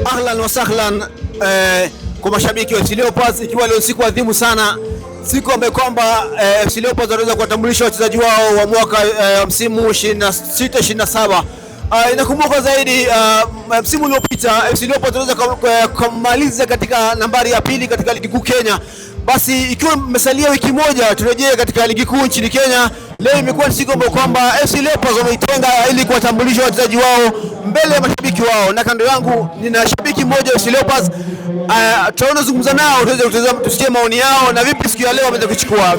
Ahlan wa sahlan kwa mashabiki wa FC Leopards, ikiwa leo siku adhimu sana, siku ambayo kwamba FC Leopards wanaweza kuwatambulisha wachezaji wao wa mwaka msimu 26-27. Inakumbuka zaidi msimu uliopita FC Leopards wanaweza kumaliza katika nambari ya pili katika ligi kuu Kenya. Basi ikiwa imesalia wiki moja turejee katika ligi kuu nchini Kenya, leo imekuwa siku ambayo kwamba FC Leopards wameitenga ili kuwatambulisha wachezaji wao mbele ya mashabiki wao, na kando yangu nina shabiki mmoja wa FC Leopards. Tutaona zungumza nao, tusikie maoni yao na vipi siku ya leo wameweza kuchukua.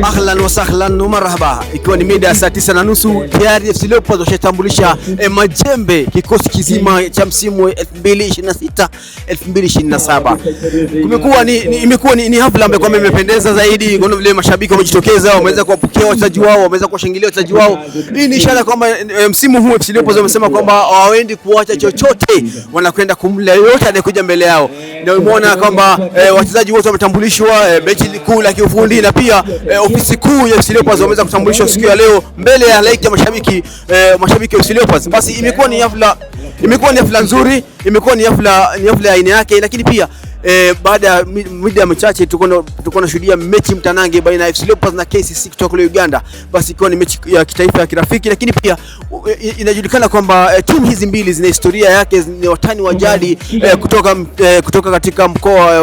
Ahlan wa sahlan wa marhaba, ikiwa ni mida saa 9:30 tayari FC Leopards washatambulisha majembe kikosi kizima cha msimu 2026 2027. Imekuwa ni hafla ambayo kwa imependeza zaidi, kuna vile mashabiki wamejitokeza, wameweza kuwapokea wachezaji wao, wameweza kuwashangilia wachezaji wao. Hii ni ishara kwamba msimu huu FC Leopards wamesema kwamba hawaendi kuacha chochote, wanakwenda kumla yote anayekuja mbele yao. Ndio umeona kwamba wachezaji wote wametambulishwa, benchi kuu la kiufundi na pia ofisi kuu ya FC Leopards wameweza kutambulishwa siku ya leo mbele ya halaiki ya mashabiki wa FC Leopards. Basi imekuwa ni hafla nzuri, imekuwa ni hafla ya aina yake, lakini pia baada ya muda michache tulikuwa tunashuhudia mechi mtanange baina ya FC Leopards na KCC kutoka kule Uganda. Basi ikiwa ni mechi ya kitaifa ya kirafiki, lakini pia inajulikana kwamba timu hizi mbili zina historia yake, ni watani wa jadi kutoka katika mkoa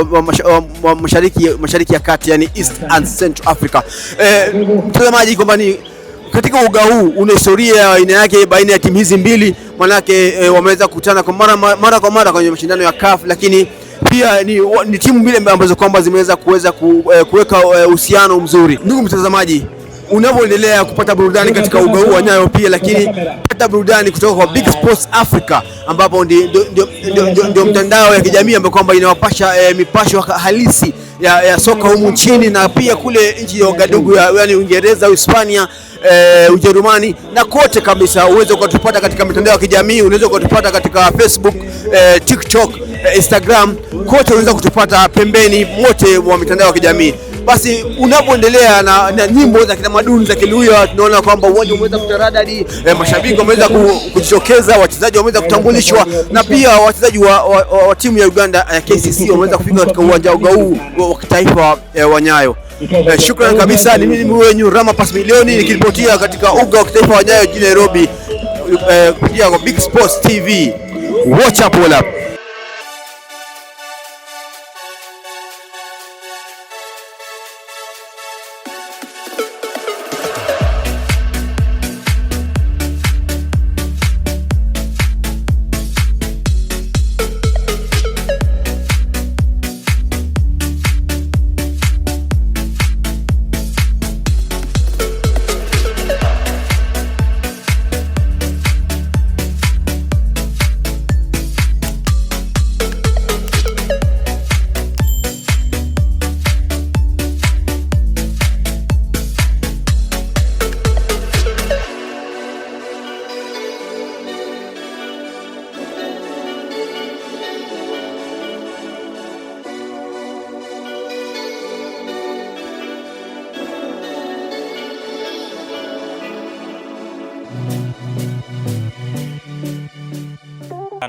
wa mashariki ya kati, yani East and Central Africa. Mtazamaji, kwamba ni katika uga huu una historia ya aina yake baina ya timu hizi mbili, manake wameweza kukutana kwa mara kwa mara kwenye mashindano ya CAF, lakini pia ni timu mbili ambazo kwamba zimeweza kuweka uhusiano mzuri. Ndugu mtazamaji, unapoendelea kupata burudani katika uga huu wa Nyayo pia, lakini pata burudani kutoka kwa Big Sports Africa, ambapo ndio mtandao ya kijamii ambao kwamba inawapasha mipasho halisi ya soka humu nchini na pia kule nchi ya Ugadugu, yani Uingereza, Hispania, Ujerumani na kote kabisa. Uweze kutupata katika mitandao ya kijamii, unaweza kutupata katika Facebook, TikTok, Instagram, kote unaweza kutupata pembeni mote wa mitandao ya kijamii. Basi unapoendelea na nyimbo za kitamaduni za Kiluhya, tunaona kwamba uwanja umeweza kutaradadi, mashabiki wameweza kujitokeza, wachezaji wameweza kutambulishwa, na pia wachezaji wa timu ya Uganda ya KCC wameweza kufika katika uwanja huu wa kitaifa wa Nyayo. Shukrani kabisa. Ni mimi wenyu Rama Pass Milioni nikiripotia katika uga wa kitaifa wa Nyayo jijini Nairobi kupitia kwa Big Sports TV. Watch up, all up.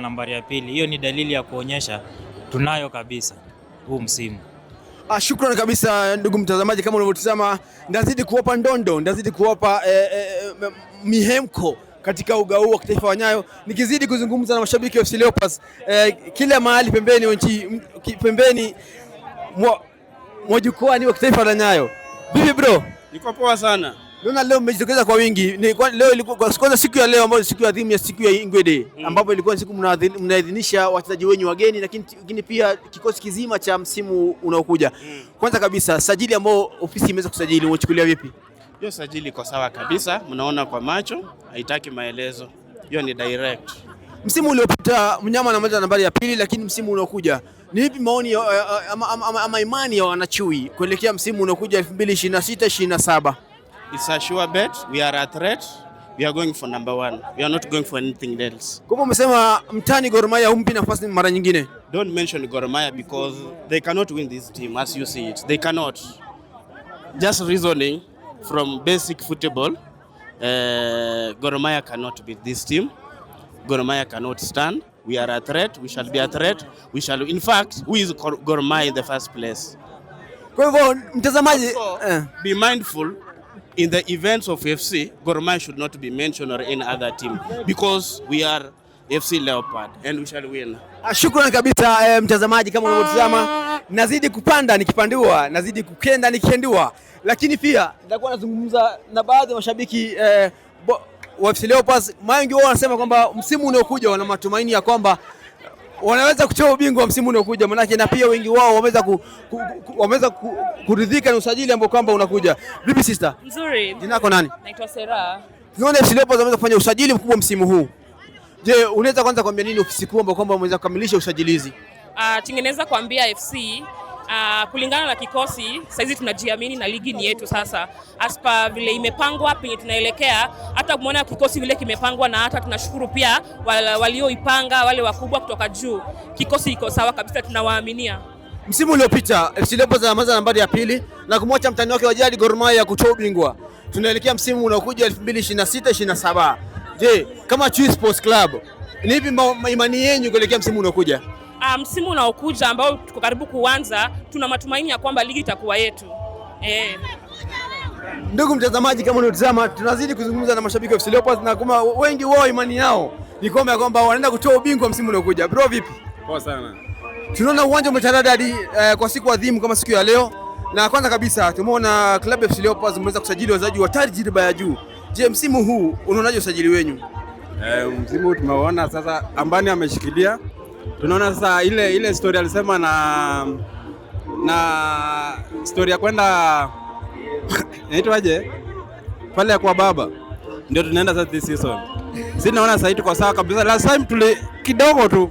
Nambari ya pili, hiyo ni dalili ya kuonyesha tunayo kabisa huu msimu. Shukrani kabisa ndugu mtazamaji, kama unavyotazama ndazidi kuwapa ndondo, ndazidi kuwapa mihemko katika uga huu wa kitaifa wa Nyayo, nikizidi kuzungumza na mashabiki wa FC Leopards kila mahali pembeni mwa jukwaa wa kitaifa la Nyayo. Vipi bro? Niko poa sana. Naona leo mmejitokeza kwa wingi. Leo ilikuwa kwanza siku ya leo ambayo siku ya adhimu ya siku ya Ingwede, ambapo ilikuwa siku mnaidhinisha wachezaji wenyu wageni, lakini pia kikosi kizima cha msimu unaokuja. Kwanza kabisa, sajili ambao ofisi imeweza kusajili unachukulia vipi? Hiyo sajili iko sawa kabisa, mnaona kwa macho, haitaki maelezo. Hiyo ni direct. Msimu uliopita Mnyama anamaliza nambari ya pili, lakini msimu unaokuja ni vipi maoni ama imani ya wanachui kuelekea msimu unaokuja 2026-27? It's a sure bet. We are a threat. We are going for number one. We are not going for anything else. Kwa umesema mtani Gor Mahia humpi nafasi mara nyingine. Don't mention Gor Mahia because they cannot win this team as you see it. They cannot. Just reasoning from basic football, Gor Mahia cannot beat this team. Gor Mahia cannot stand. We are a threat. We shall be a threat. We shall. In fact, who is Gor Mahia in the first place? Kwa hivyo mtazamaji, be mindful. In the events of FC, Gor Mahia should not be mentioned or any other team because we are FC Leopard and we shall win. Shukrani kabisa mtazamaji, kama unavyotazama nazidi kupanda nikipandiwa, nazidi kukenda nikiendiwa, lakini pia nitakuwa nazungumza na baadhi ya mashabiki wa FC Leopards. Wengi wao wanasema kwamba msimu unaokuja wana matumaini ya kwamba wanaweza kutoa ubingwa wa msimu unaokuja, manake na pia wengi wao wameweza kuridhika na usajili ambao kwamba unakuja. Vipi sister? Nzuri. Jina lako nani? Naitwa Sera. Tunaona FC Leopards wameweza kufanya usajili mkubwa msimu huu. Je, unaweza kwanza kuambia nini ofisi kuu ambao kwamba wameweza kukamilisha usajilizi? Tengeneza kuambia FC kulingana na kikosi saizi tunajiamini na ligi ni yetu sasa. Aspa vile imepangwa penye tunaelekea, hata kuona kikosi vile kimepangwa, na hata tunashukuru pia walioipanga wale wakubwa kutoka juu. Kikosi iko sawa kabisa, tunawaaminia. Msimu uliopita FC Leopards anamaliza nambari ya pili na kumwacha mtani wake wa jadi Gor Mahia kutoa ubingwa. Tunaelekea msimu unaokuja 2026-27. Je, kama Chui Sports Club, ni vipi imani yenu kuelekea msimu unaokuja? msimu unaokuja ambao tuko karibu kuanza, tuna matumaini ya kwamba ligi itakuwa yetu. Ndugu mtazamaji, kama unatazama, tunazidi kuzungumza na mashabiki wa FC Leopards na kama wengi wao imani yao ni kwamba wanaenda kutoa ubingwa msimu unaokuja. Bro, vipi? Poa sana. Tunaona uwanja umetadadi kwa siku adhimu kama siku ya leo, na kwanza kabisa tumeona klabu ya FC Leopards imeweza kusajili wachezaji wa tajriba ya juu. Je, msimu huu unaonaje usajili wenu? Msimu huu tumeona sasa Ambani ameshikilia. Tunaona sasa ile story alisema na story ya kwenda inaitwaje? Pale kwa baba. Ndio tunaenda sasa this season. Sisi naona sasa tuko sawa kabisa. Last time kidogo tu.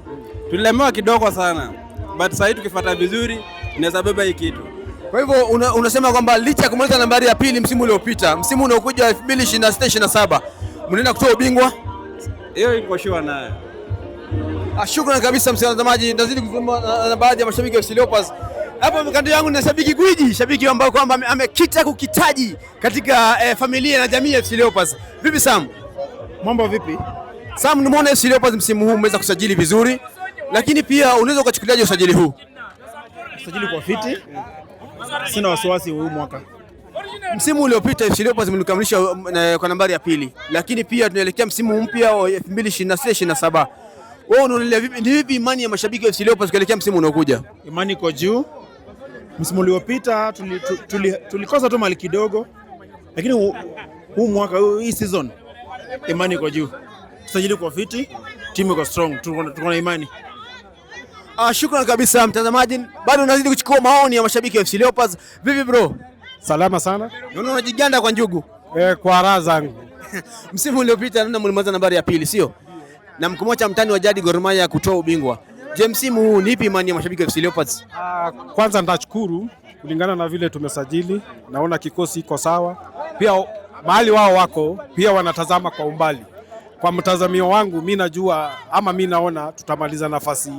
Tulilemewa kidogo sana. But sasa tukifuata vizuri tunaweza beba hii kitu. Kwa hivyo unasema kwamba licha ya kumaliza nambari ya pili msimu uliopita, msimu unaokuja 2026-27 mnaenda kutoa ubingwa? Hiyo iko sure naye. Shukrani kabisa mtazamaji, nazidi kuzungumza na baadhi ya mashabiki wa FC Leopards. Hapa kando yangu ni shabiki gwiji, shabiki ambaye kwamba amekita kukitaji katika familia na jamii ya FC Leopards. Vipi Sam? Mambo vipi? Sam, nimeona FC Leopards msimu huu umeweza kusajili vizuri, lakini pia unaweza ukachukuliaje usajili huu? Usajili kwa fiti. Sina wasiwasi huu mwaka. Msimu uliopita FC Leopards mlikamilisha kwa nambari ya pili, lakini pia tunaelekea msimu mpya wa 2026-27. Wewe unaona vipi imani ya mashabiki wa FC Leopards kuelekea msimu unaokuja? Imani iko juu. Msimu uliopita tulikosa tu mali kidogo, lakini huu mwaka hii season imani iko juu. Usajili kwa fiti, timu iko strong, tuko na imani. Shukrani kabisa mtazamaji, bado unazidi kuchukua maoni ya mashabiki wa FC Leopards. Vipi bro? Salama sana. Unaona unajiganda kwa njugu? Kwa raha zangu. Msimu uliopita ndio mlimaliza nambari ya pili, sio? Na mkomocha mtani wa jadi Gor Mahia kutoa ubingwa. Je, msimu huu ni ipi imani ya mashabiki wa FC Leopards? Kwanza nitashukuru kulingana na vile tumesajili, naona kikosi iko sawa. Pia mahali wao wako pia wanatazama kwa umbali. Kwa mtazamio wangu mimi najua ama mimi naona tutamaliza nafasi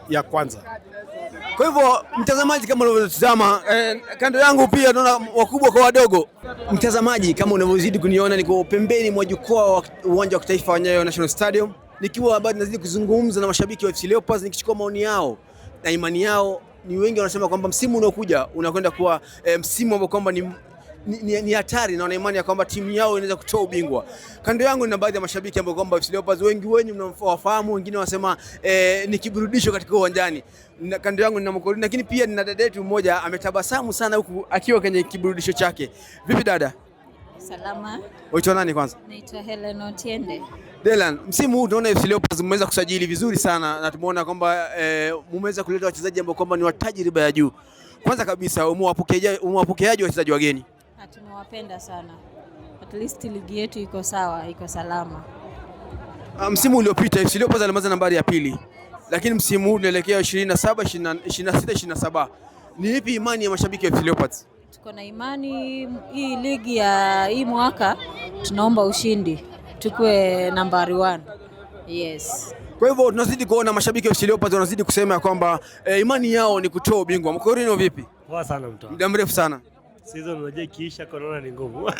ya kwanza. Kwa hivyo mtazamaji, kama unavyotazama kando yangu pia naona wakubwa kwa wadogo. Mtazamaji, kama unavyozidi kuniona, niko pembeni mwa jukwaa wa uwanja wa kitaifa wa Nyayo National Stadium, nikiwa bado nazidi kuzungumza na mashabiki wa FC Leopards, nikichukua maoni yao na imani yao. Ni wengi wanasema kwamba msimu unaokuja unakwenda kuwa msimu ambao kwamba ni hatari, na wana imani ya kwamba timu yao inaweza kutoa ubingwa. Kando yangu ni baadhi ya mashabiki ambao kwamba FC Leopards wengi wenyu mnawafahamu, wengine wanasema ni kiburudisho katika uwanjani. Kando yangu nina Mokorino, lakini pia nina dada yetu mmoja ametabasamu sana huku akiwa kwenye kiburudisho chake. Vipi dada? Salama. Waitwa nani kwanza? Naitwa Helen Otiende. Delan, msimu huu tunaona FC Leopards mmeweza kusajili vizuri sana na tumeona kwamba mmeweza kuleta wachezaji ambao kwamba ni wa tajriba ya juu. Kwanza kabisa umewapokeaje wachezaji wageni? Tumewapenda sana. At least ligi yetu iko sawa, iko salama. Msimu uliopita FC Leopards alimaliza nambari ya pili, lakini msimu huu unaelekea 26-27. Ni ipi imani ya mashabiki wa FC Leopards? Tuko na imani hii ligi ya hii mwaka tunaomba ushindi. Tukue nambari 1. Yes. Kwa hivyo tunazidi kuona mashabiki wa FC Leopards wanazidi kusema kwamba imani yao ni kutoa ubingwa. Mokorino vipi? Poa sana mtu. Muda mrefu sana. Season unajua ikiisha corona ni ngumu.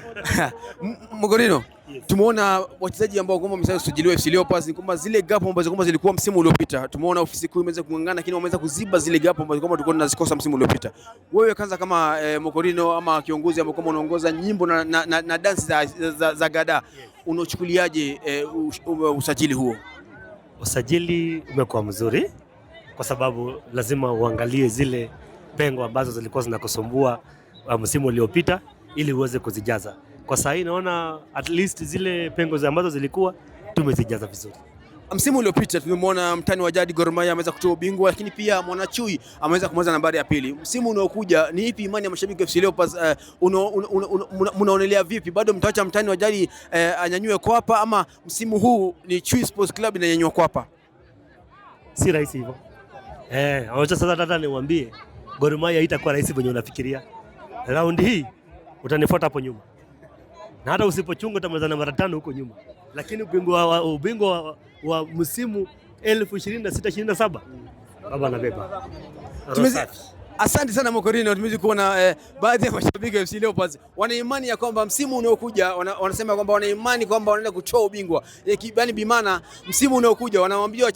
Mokorino, yes. Tumeona wachezaji ambao kwamba wamesajiliwa kusajiliwa FC Leopards, ni kwamba zile gap ambazo kwamba zilikuwa msimu uliopita. Tumeona ofisi kuu imeweza kung'ang'ana, lakini wameweza kuziba zile gap ambazo kwamba tulikuwa tunazikosa msimu uliopita. Wewe kwanza kama Mokorino ama kiongozi ambao kama unaongoza nyimbo na dance za gada, yes. Unachukuliaje usajili huo? Usajili umekuwa mzuri kwa sababu lazima uangalie zile pengo ambazo zilikuwa zinakusumbua msimu uliopita ili uweze kuzijaza. Kwa sasa hii naona at least zile pengo ambazo zilikuwa tumezijaza vizuri. Msimu uliopita tumemwona mtani wa jadi Gor Mahia ameweza kutoa ubingwa, lakini pia Mwanachui ameweza kumaliza nambari ya pili. Msimu unaokuja ni ipi imani ya mashabiki wa FC Leopards? Mnaonelea vipi? Bado mtaacha mtani wa jadi anyanyue kwapa, ama msimu huu ni Chui Sports Club inanyanyua kwapa? Si rahisi hivyo. Acha sasa dada niwaambie, Gor Mahia haitakuwa rahisi venye unafikiria. Round hii utanifuata hapo nyuma. Na hata usipochunga utamalizana mara 5 huko nyuma. Lakini ubingwa wa msimu 2026-27 baba anabeba. Asante sana Mokorino, tumeweza kuona baadhi ya mashabiki wa FC Leopards wana imani ya kwamba msimu unaokuja wanasema kwamba wana imani kwamba wanaenda kutoa ubingwa. Yaani bimana msimu unaokuja wanawaambia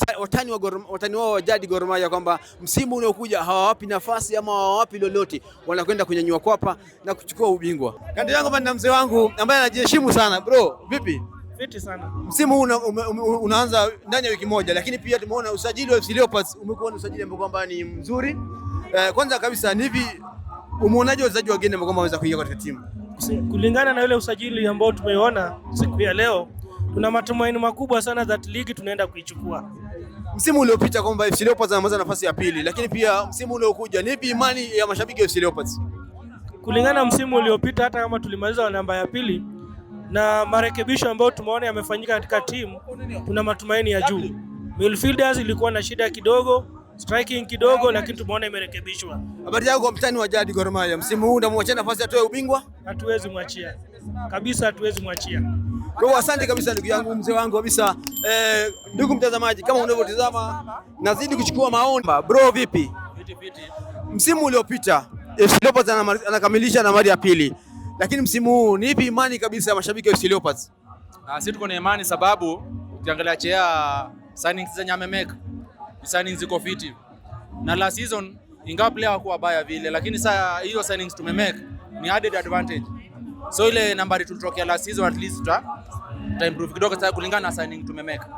watani wao wa jadi Gor Mahia kwamba msimu unaokuja hawawapi nafasi ama hawawapi lolote, wanakwenda kunyanyua kwapa na kuchukua ubingwa. Kando yangu hapa na mzee wangu ambaye anajiheshimu sana. Bro, vipi? Fiti sana. Msimu unaanza ndani ya wiki moja, lakini pia tumeona usajili wa FC Leopards umekuwa ni usajili ambao kwamba ni mzuri. Kwanza kabisa ni hivi, umeonaje wachezaji wageni ambao wameweza kuingia katika timu? Kulingana na ile usajili ambao tumeona siku ya leo, tuna matumaini makubwa sana that ligi tunaenda kuichukua. Msimu uliopita kwamba FC Leopards anamaliza nafasi ya pili, lakini pia msimu unaokuja nipi imani ya mashabiki wa FC Leopards? Kulingana na msimu uliopita, hata kama tulimaliza namba ya pili na marekebisho ambayo tumeona yamefanyika katika timu, tuna matumaini ya juu. Midfielders ilikuwa na shida kidogo, striking kidogo, lakini tumeona imerekebishwa. Habari yako kwa mtani wa jadi Gor Mahia, msimu huu ndamwachia nafasi atoe ubingwa? Hatuwezi mwachia kabisa, hatuwezi mwachia. Kwa hiyo asante kabisa ndugu yangu, mzee wangu kabisa. Ndugu mtazamaji, kama unavyotazama nazidi kuchukua maoni. Bro, vipi? Msimu uliopita FC Leopards anakamilisha nambari ya pili, lakini msimu huu ni ipi imani kabisa ya mashabiki wa FC Leopards? Sisi tuko na imani sababu ukiangalia chea signings zenye amemeka, signings ziko fiti. Na last season ingawa player hawakuwa baya vile, lakini sasa hiyo signings tumemeka ni added advantage. So ile nambari tulitokea last season at least tuta improve kidogo sasa kulingana na signing tumemeka.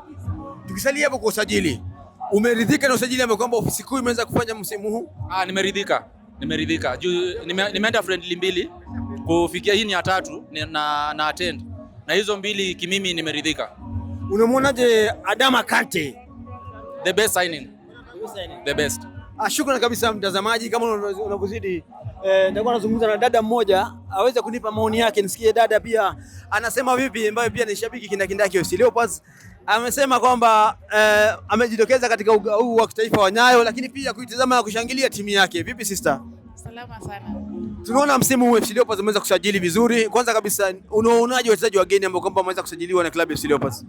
Tukisalia hapo kwa usajili, umeridhika na usajili ambao kwamba ofisi kuu imeweza kufanya msimu huu? Nimeridhika. Juu nimeenda friendly mbili kufikia hii ni ya tatu na attend. Na hizo mbili kimimi nimeridhika. Unamwonaje Adama Kante? The best signing. The best. Shukrani kabisa mtazamaji, kama unavyozidi nitakuwa nazungumza na dada mmoja aweze kunipa maoni yake, nisikie dada pia anasema vipi, ambaye pia ni shabiki kindakindaki wa FC Leopards. Amesema kwamba amejitokeza katika uga huu wa kitaifa wa Nyayo, lakini pia kuitazama na kushangilia timu yake. Vipi sister? Salama sana. Tunaona msimu huu FC Leopards ameweza kusajili vizuri. Kwanza kabisa unaonaje wachezaji wageni ambao kwamba wameweza kusajiliwa na klabu ya FC Leopards?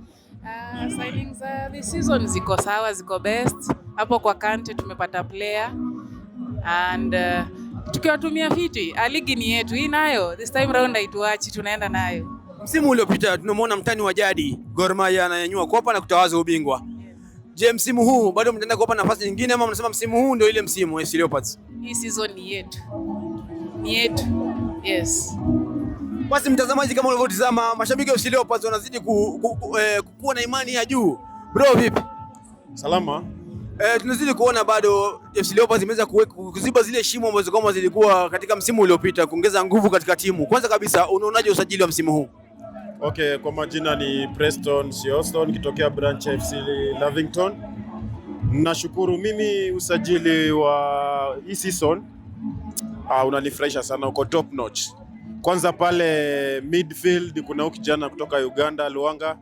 Signings this season ziko sawa, ziko best. Hapo kwa Kante tumepata player and tukiwatumia fiti, ligi ni yetu hii, nayo this time round haituachi, tunaenda nayo. Msimu uliopita tunamwona mtani wa jadi Gor Mahia ananyanyua kopa na kutawaza ubingwa. Je, msimu huu bado mtaenda kuwapa nafasi nyingine ama mnasema msimu huu ndio ile msimu FC Leopards? Hii season ni yetu. Ni yetu. Yes. Basi mtazamaji, kama unavyotazama mashabiki wa FC Leopards wanazidi kuwa na imani ya juu. Bro, vipi? Salama. Tunazidi kuona bado FC Leopards imeweza kuziba zile shimo ambazo kama zilikuwa katika msimu uliopita, kuongeza nguvu katika timu. Kwanza kabisa unaonaje usajili wa msimu huu? Okay, kwa majina ni Preston Sioston kitokea branch FC Lavington. Nashukuru, mimi usajili wa hii season unanifurahisha sana, uko top notch. Kwanza pale midfield kuna huyu kijana kutoka Uganda Luanga,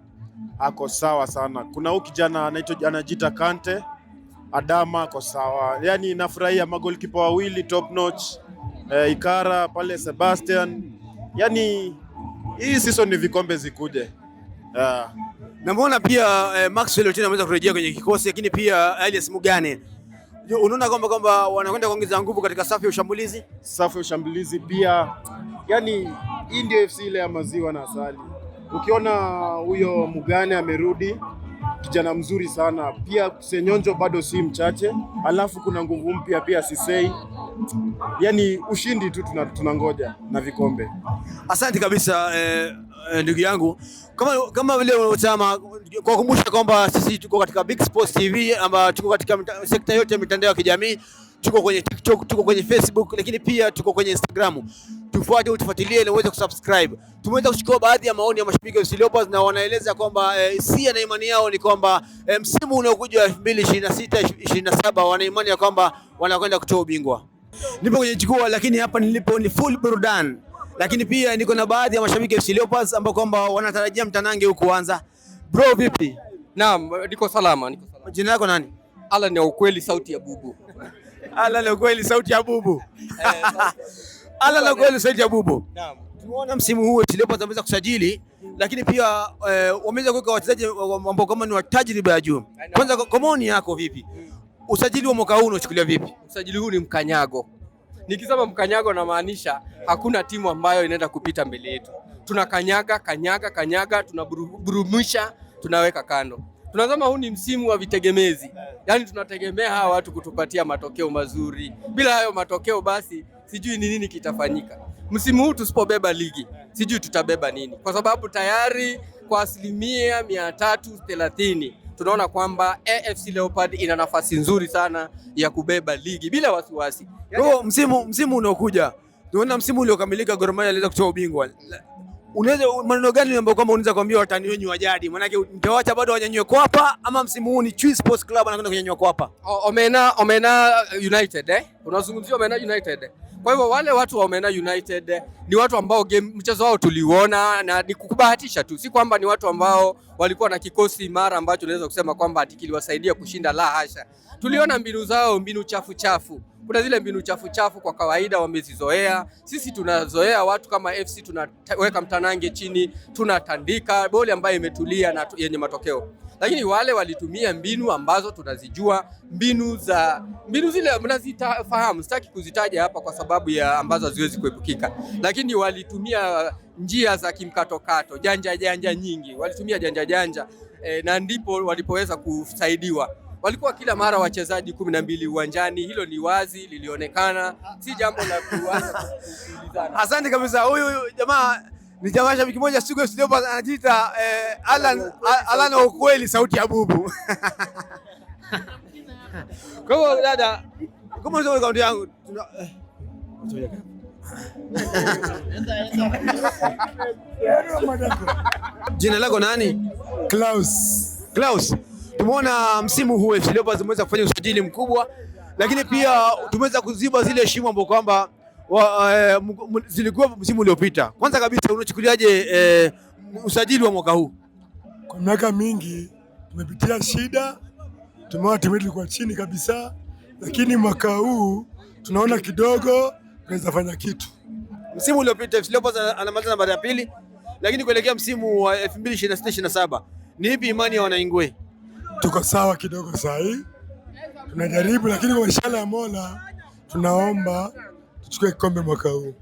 ako sawa sana. Kuna huyu kijana anajiita Kante, Adama ako sawa. Yaani nafurahia magolikipa wawili top notch. Ikara pale Sebastian. Yaani hii season ni vikombe zikuje. Namuona pia Maxwell tena ameweza kurejea kwenye kikosi, lakini pia Elias Mugane. Unaona kwamba wanakwenda kuongeza nguvu katika safu ya ushambulizi? Safu ya ushambulizi pia. Yaani hii ndio FC ile ya maziwa na asali. Ukiona huyo Mugane amerudi, kijana mzuri sana. Pia Senyonjo bado si mchache. Alafu kuna nguvu mpya pia Sisei. Yaani ushindi tu tunangoja na vikombe. Asante kabisa ndugu yangu. Kama vile unavyosema, kwa kukumbusha kwamba sisi tuko katika Big Sports TV, ambapo tuko katika sekta yote ya mitandao ya kijamii. Tuko kwenye TikTok, tuko kwenye Facebook, lakini pia tuko kwenye Instagram. Tufuate, utufuatilie na uweze kusubscribe. Tumeweza kuchukua baadhi ya maoni ya mashabiki wa FC Leopards na wanaeleza kwamba hisia na imani yao ni kwamba msimu unaokuja 2026-27 wana imani ya kwamba wanakwenda kutoa ubingwa. Nipo kwenye jukwaa, lakini hapa nilipo ni full burudani. Lakini pia niko na baadhi ya mashabiki wa FC Leopards ambao kwamba wanatarajia mtanange huko kuanza. Bro, vipi? Naam, niko salama. Jina lako nani? Alan ya ukweli, sauti ya bubu. Alan ya ukweli, sauti ya bubu. Alan ya ukweli, sauti ya bubu. Naam. Tumeona msimu huu FC Leopards wameweza kusajili, lakini pia wameweza kuweka wachezaji ambao kama ni wa tajriba ya juu. Kwanza kwa maoni yako vipi? Usajili wa mwaka huu unachukulia vipi? Usajili huu ni mkanyago. Nikisema mkanyago na maanisha hakuna timu ambayo inaenda kupita mbele yetu. Kanyaga, tunaburumisha, tunaweka kando. Tunasema huu ni msimu wa vitegemezi. Yaani tunategemea hawa watu kutupatia matokeo mazuri. Bila hayo matokeo basi sijui ni nini kitafanyika. Msimu huu tusipobeba ligi, sijui tutabeba nini. Kwa sababu tayari kwa 330% tunaona kwamba AFC Leopards ina nafasi nzuri sana ya kubeba ligi bila wasiwasi. Msimu unaokuja, tunaona msimu uliokamilika Gor Mahia aliweza kutoa ubingwa. Unaweza maneno gani ambayo kama unaweza kuambia watani wenyu wa jadi? Maana yake mtawaacha bado wanyanyue kwapa ama msimu huu ni Chui Sports Club anakwenda kunyanyua kwapa? Omena United Unazungumzia Omena United. Kwa hivyo wale watu wa Omena United ni watu ambao mchezo wao tuliuona na ni kukubahatisha tu. Si kwamba ni watu ambao walikuwa na kikosi imara ambacho naweza kusema kwamba kiliwasaidia kushinda, la hasha. Tuliona mbinu zao, mbinu chafu. Kuna zile mbinu chafu kwa kawaida wamezizoea. Sisi tunazoea watu kama FC, tunaweka mtanange chini, tunatandika boli ambayo imetulia na yenye matokeo. Lakini wale walitumia mbinu ambazo tunazijua, mbinu zile mnazifahamu, sitaki kuzitaja hapa kwa sababu ya ambazo haziwezi kuepukika. Lakini walitumia njia za kimkatokato, janja nyingi. Walitumia janja na ndipo walipoweza kusaidiwa. Walikuwa kila mara wachezaji 12 uwanjani, hilo ni wazi, lilionekana, si jambo la kuanza. Asante kabisa. Huyu jamaa ni jamaa shabiki mmoja Sugu FC Leopards anajiita Alan wa ukweli, sauti ya bubu. Kwa hiyo dada, kama unaweza kaunti yangu Jina lako nani? Klaus. Tumeona msimu huu FC Leopards umeweza kufanya usajili mkubwa, lakini pia tumeweza kuziba zile shimo ambapo kwamba zilikuwa msimu uliopita. Kwanza kabisa unachukuliaje usajili wa mwaka huu? Kwa miaka mingi tumepitia shida, tumeona timu ilikuwa chini kabisa, lakini mwaka huu tunaona kidogo tunaweza fanya kitu. Msimu uliopita FC Leopards anamaliza nambari ya pili, lakini kuelekea msimu wa 2026-27 ni ipi imani ya wanaingwe? Tuko sawa kidogo saa hii, tunajaribu, lakini kwa inshallah ya Mola tunaomba tuchukue kikombe mwaka huu.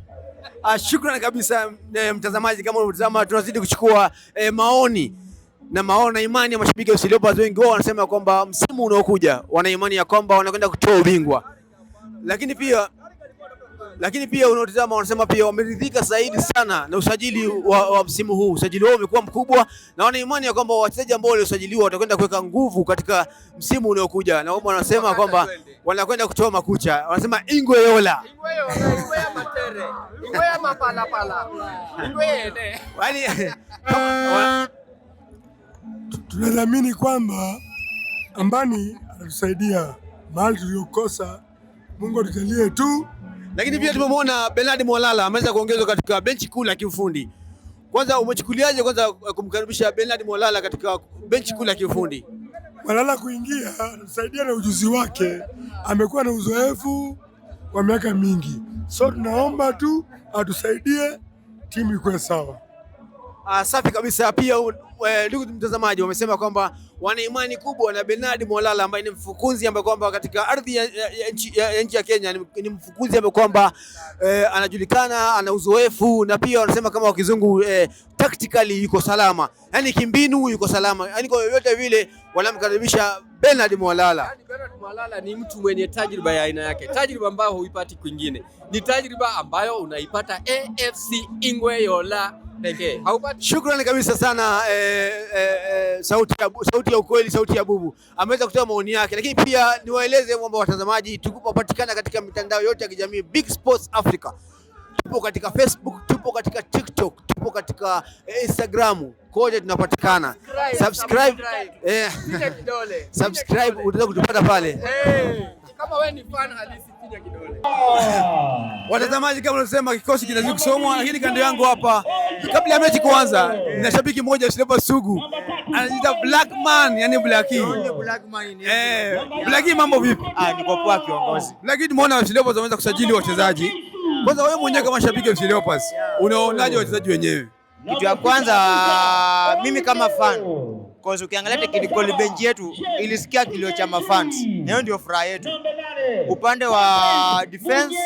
Shukrani kabisa mtazamaji, kama unatazama tunazidi kuchukua maoni na imani ya mashabiki wa FC Leopards. Wengi wao wanasema kwamba msimu unaokuja wana imani ya kwamba wanakwenda kutoa ubingwa, lakini pia unaotazama wanasema pia wameridhika zaidi sana na usajili wa msimu huu. Usajili wao umekuwa mkubwa na wana imani ya kwamba wachezaji ambao waliosajiliwa watakwenda kuweka nguvu katika msimu unaokuja, na wao wanasema kwamba wanakwenda kutoa makucha. Wanasema ingwe yola, ingwe ya matere, ingwe ya mapala, ingwe ene. Tunadhamini kwamba Ambani atatusaidia mahali tuliokosa. Mungu atujalie tu. Lakini pia tumemwona Bernard Mwalala ameweza kuongezwa katika benchi kuu la kiufundi. Kwanza umechukuliaje kumkaribisha Bernard Mwalala katika benchi kuu la kiufundi? Mwalala kuingia atusaidia na ujuzi wake, amekuwa na uzoefu wa miaka mingi, so tunaomba tu atusaidie timu ikuwe sawa. Safi kabisa. Pia ndugu mtazamaji, wamesema kwamba wana imani kubwa na Bernard Mwalala ambaye ni mfukuzi ambaye kwamba katika ardhi ya nchi ya Kenya ni mfukuzi ambaye kwamba anajulikana, ana uzoefu, na pia wanasema kama wakizungu tactically yuko salama, yani kimbinu yuko salama, yani kwa yote vile wanamkaribisha Bernard Mwalala. Yani Bernard Mwalala ni mtu mwenye tajriba ya aina yake, tajriba ambayo huipati kwingine, ni tajriba ambayo unaipata AFC Ingwe Yola pekee. Shukrani kabisa sana sauti ya ukweli, sauti ya bubu ameweza kutoa maoni yake, lakini pia niwaeleze kwamba watazamaji, tupatikana katika mitandao yote ya kijamii Big Sports Africa. Tupo katika Facebook, tupo katika TikTok, tupo katika Instagram, kote tunapatikana. Subscribe utaweza kutupata pale. Kama wewe ni fan halisi, piga kidole. Watazamaji, kama unasema kikosi kinazidi kusomwa, lakini kando yangu hapa, kabla ya mechi kuanza, na shabiki mmoja Silva Sugu anajiita Blackman, yani Blackie. Blackie, mambo vipi? Niko poa kiongozi. Lakini tumeona Silva wameweza kusajili wachezaji. Kwanza wewe mwenyewe kama shabiki wa Silva, unaonaje wachezaji wenyewe? Kitu ya kwanza mimi kama fan, kwa sababu ukiangalia technical bench yetu ilisikia kilio cha mafans. Na hiyo ndio furaha yetu. upande wa defense,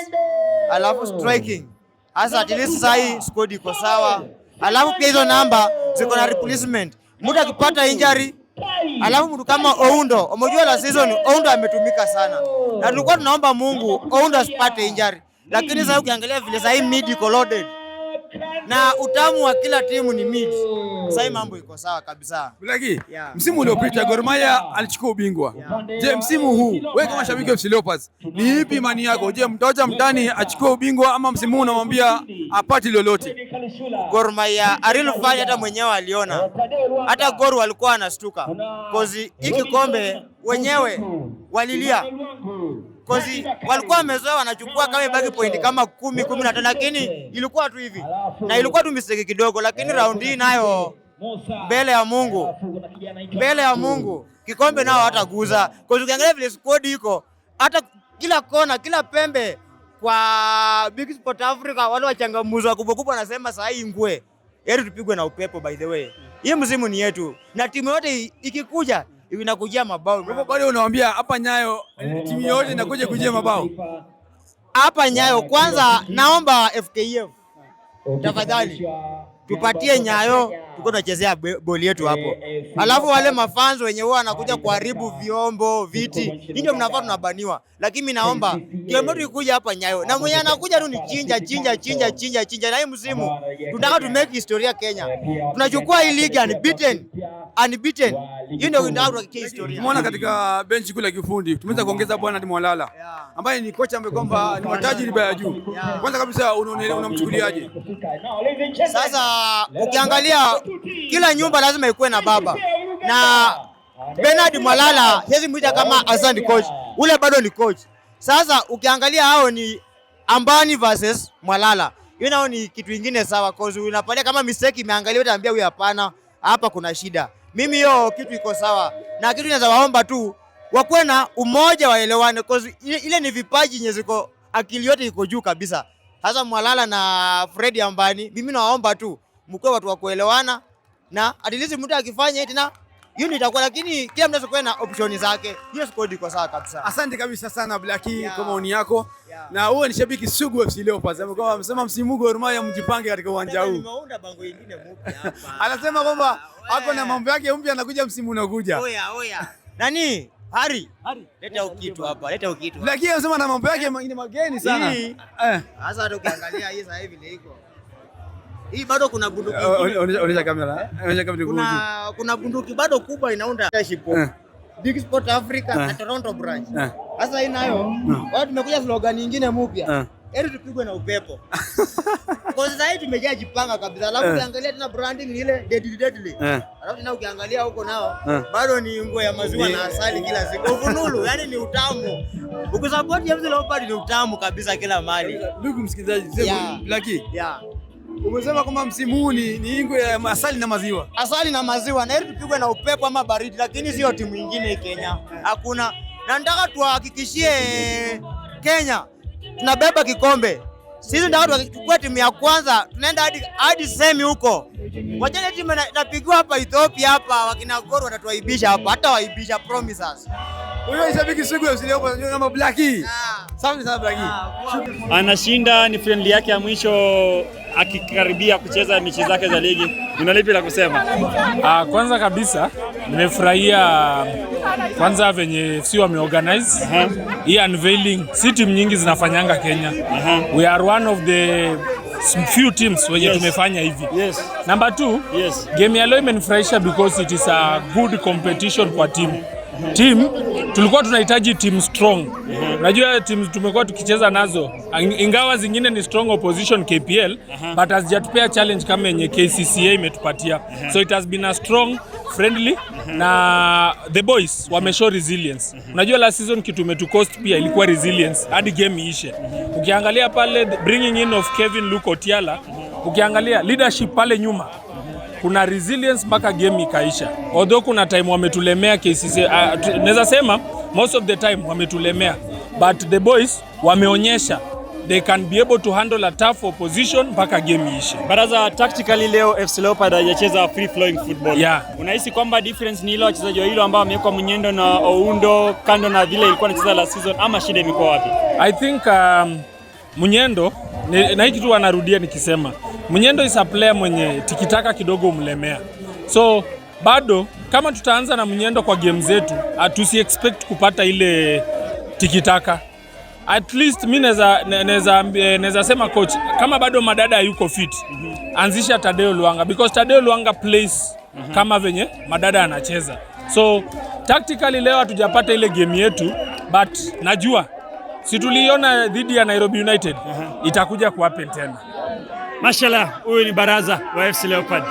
alafu striking. Hasa at least sasa squad iko sawa. Alafu pia hizo namba ziko na replacement. Mtu akipata injury, alafu mtu kama Oundo, umejua la season Oundo ametumika sana. Na tulikuwa tunaomba Mungu Oundo asipate injury. Lakini sasa ukiangalia vile sasa mid iko loaded. Na utamu wa kila timu ni mid. Sasa mambo iko sawa kabisa. Blaki, msimu uliopita Gor Mahia alichukua ubingwa. Je, msimu huu wewe kama shabiki wa FC Leopards, ni ipi imani yako? Je, mtaoja mtani achukue ubingwa ama msimu huu unamwambia apati lolote? Gor Mahia alilofanya hata mwenyewe aliona. Hata Gor walikuwa wanastuka. Kozi hiki kombe wenyewe walilia. Kozi walikuwa wamezoea wanachukua kama ibaki point kama 10, 15, lakini ilikuwa tu hivi. Na ilikuwa tu mistake kidogo, lakini round hii nayo mbele ya Mungu kikombe nao hataguza. Kozi ukiangalia vile squad iko, hata kila kona, kila pembe kwa Big Sport Africa wale wachangamuzi wakubwa wanasema saa hii ngwe. Heri tupigwe na upepo by the way. Hii mzimu ni yetu. Na timu yote ikikuja inakujia mabao. Kwa bado unawaambia hapa Nyayo timu yote inakuja kujia mabao. Hapa Nyayo kwanza naomba FKF tafadhali tupatie Nyayo tuko tunachezea boli yetu hapo. Alafu wale mafans wenye wao wanakuja kuharibu vyombo, viti, ndio mnafaa tunabaniwa. Lakini mimi naomba Kiamori ikuja hapa Nyayo. Na mwenye anakuja tu ni chinja. Na hii msimu tunataka tu make historia Kenya. Tunachukua hii ligi unbeaten. Hiyo ndio tunataka historia. Tumeona katika benchi kule kifundi tumeweza kuongeza bwana Mwalala ambaye ni kocha ambaye kwamba ni tajriba ya juu. Kwanza kabisa unamchukuliaje? Sasa ukiangalia kila nyumba lazima ikuwe na baba. Na Bernard Mwalala hizi mwita kama assistant coach. Ule bado ni coach. Sasa ukiangalia hao ni Ambani versus Mwalala. Hiyo nao ni kitu kingine sawa cause unapalia kama mistake imeangalia utaambia huyu hapana, hapa kuna shida. Mimi hiyo kitu iko sawa. Na kitu ninaweza waomba tu wakuwe na umoja, waelewane cause ile ni vipaji nye ziko, akili yote iko juu kabisa. Sasa Mwalala na Fred Ambani, mimi nawaomba tu mkwe watu wa kuelewana na at least mtu akifanya tena hiyo itakuwa, lakini kila mtu atakuwa na option zake. Hiyo squad iko sawa kabisa. Asante kabisa sana Blaki kwa maoni yako. Na wewe ni shabiki sugu wa FC Leopards. Amesema msimu Gor Mahia mjipange katika uwanja huu. Nimeunda bango lingine mpya hapa. Anasema kwamba ako na mambo yake mpya anakuja msimu unaokuja. Oya. Nani? Hari. Leta kitu hapa. Blaki anasema na mambo yake mengine mageni sana. Sasa hata ukiangalia hii sasa hivi iko. Hii bado kuna bunduki. Onyesha kamera. Kuna bunduki bado kubwa inaunda championship. Big Sport Africa na Toronto branch. Sasa hii nayo watu tumekuja slogan nyingine mpya. Heri tupigwe na upepo. Kwa sasa hivi tumejaa jipanga kabisa. Alafu ukiangalia tena branding ni ile deadly. Alafu tena ukiangalia huko nao bado ni nguo ya maziwa na asali kila siku. Uvunulu, yani ni utamu. Ukisupport FC Leopards ni utamu kabisa kila mahali. Ndugu msikilizaji, Blaki. Umesema kwamba msimu huu ni ingwe ya asali na maziwa. Asali na maziwa, na heri tupigwe na upepo ama baridi, lakini sio timu nyingine Kenya. Hakuna. Na nataka tuhakikishie Kenya tunabeba kikombe. Sisi ndio tukachukua timu ya kwanza, tunaenda hadi semi huko. Wajane timu inapigiwa hapa Ethiopia hapa, wakina Gor watatuaibisha hapa, hata waibisha promises. Huyo ni shabiki sugu ya FC Leopards kama Blaki. Asante sana Blaki. Anashinda, ni friendly yake ya mwisho akikaribia kucheza mechi zake za ligi. Una lipi la kusema? Kwanza kabisa nimefurahia kwanza venye FC wameorganize hii unveiling. Si timu nyingi zinafanyanga Kenya. We are one of the few teams wenye tumefanya hivi. Number 2, game ya leo imenifurahisha because it is a good competition kwa team. Tulikuwa tunahitaji team strong. Unajua teams tumekuwa tukicheza nazo ingawa zingine ni strong opposition KPL, but hazijatupea challenge kama yenye KCCA imetupatia. So it has been a strong friendly na the boys wameshow resilience. Unajua last season kitu umetucost pia ilikuwa resilience hadi game iishe. Ukiangalia pale bringing in of Kevin Luke Otiala, ukiangalia leadership pale nyuma kuna resilience mpaka game ikaisha. Although kuna time wametulemea KCCA, naweza sema most of the time wametulemea, but the boys wameonyesha they can be able to handle a tough opposition mpaka game ishe. Baraza, tactically leo FC Leopard hajacheza free flowing football. Yeah. Unahisi kwamba difference ni ile wachezaji wa hilo ambao wamewekwa Munyendo na Oundo kando na vile ilikuwa inacheza last season, ama shida imekuwa wapi? I think Munyendo na hiki tu anarudia nikisema Munyendo is a player mwenye tikitaka kidogo umlemea. So bado kama tutaanza na Munyendo kwa game zetu, tusi expect kupata ile tikitaka. At least mimi naweza sema coach, kama bado Madada yuko fit, anzisha Tadeo Luanga, because Tadeo Luanga plays kama venye Madada anacheza. So tactically leo hatujapata ile game yetu, but najua si tuliona dhidi ya Nairobi United itakuja ku happen tena. Mashallah, huyu ni Baraza wa FC Leopard.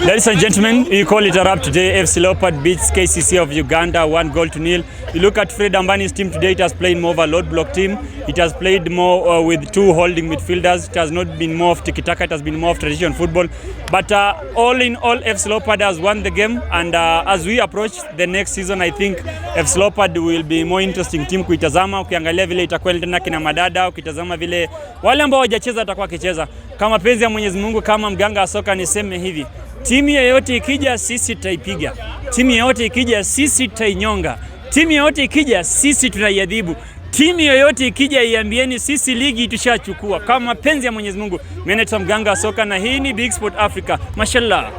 Ladies and gentlemen, we call it a wrap today. FC Leopard beats KCC of Uganda 1-0. You look at Fred Ambani's team today, it has played more of a load block team. It has played more with two holding midfielders. It has not been more of tiki-taka, it has been more of traditional football. But all in all, FC Leopard has won the game. And as we approach the next season, I think FC Leopard will be more interesting team kuitazama. Ukiangalia vile itakuwa tena kina Madada, ukitazama vile wale ambao hawajacheza atakuwa kicheza. Kama penzi ya Mwenyezi Mungu, kama mganga wa soka niseme hivi. Timu yoyote ikija sisi tutaipiga. Timu yoyote ikija sisi tutainyonga. Timu yoyote ikija sisi tutaiadhibu. Timu yoyote ikija iambieni sisi ligi tushachukua. Kama mapenzi ya Mwenyezi Mungu. Mimi ni mganga wa soka na hii ni Big Sport Africa. Mashallah.